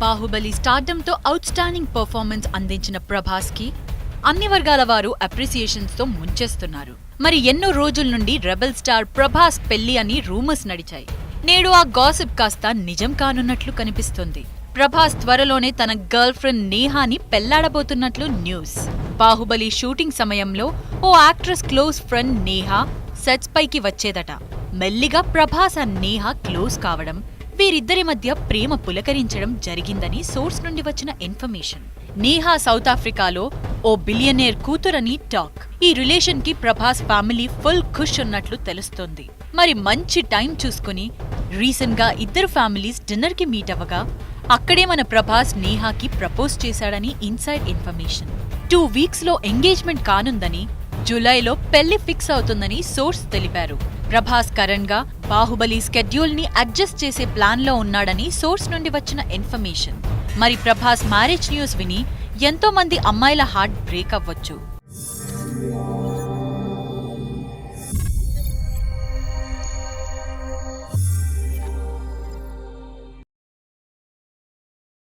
Baahubali stardom తో out standing performance అందించిన ప్రభాస్ కి అన్ని వర్గాల వారు అప్రిసియేషన్స్ తో ముంచేస్తున్నారు. మరి ఎన్నో రోజుల నుండి రెబెల్ స్టార్ ప్రభాస్ పెళ్లి అని రూమర్స్ నడిచాయి. నేడు ఆ గాసిప్ కాస్త నిజం కానున్నట్లు కనిపిస్తుంది. ప్రభాస్ త్వరలోనే తన గర్ల్ ఫ్రెండ్ నేహాని పెళ్లాడబోతున్నట్లు న్యూస్. బాహుబలి షూటింగ్ సమయంలో ఓ actress close friend Neha sets పైకి వచ్చేదట. మెల్లిగా ప్రభాస్ ఆ నేహా క్లోజ్ కావడం, వీరిద్దరి మధ్య ప్రేమ పులకరించడం జరిగిందని సోర్స్ నుండి వచ్చిన ఇన్ఫర్మేషన్. నేహా సౌత్ ఆఫ్రికాలో ఓ బిలియనేర్ కూతురని టాక్. ఈ రిలేషన్ కి ప్రభాస్ ఫ్యామిలీ ఫుల్ ఖుష్ ఉన్నట్లు తెలుస్తోంది. మరి మంచి టైం చూసుకుని రీసెంట్ గా ఇద్దరు ఫ్యామిలీస్ డిన్నర్ కి మీట్ అవ్వగా అక్కడే మన ప్రభాస్ నేహాకి ప్రపోజ్ చేశాడని ఇన్సైడ్ ఇన్ఫర్మేషన్. 2 వీక్స్ లో ఎంగేజ్మెంట్ కానుందని, జూలైలో పెళ్లి ఫిక్స్ అవుతుందని సోర్స్ తెలిపారు. ప్రభాస్ కరణ్ గా బాహుబలి స్కెడ్యూల్ ని అడ్జస్ట్ చేసే ప్లాన్ లో ఉన్నాడని సోర్స్ నుండి వచ్చిన ఇన్ఫర్మేషన్. మరి ప్రభాస్ మ్యారేజ్ న్యూస్ విని ఎంతో మంది అమ్మాయిల హార్ట్ బ్రేక్ అవ్వచ్చు.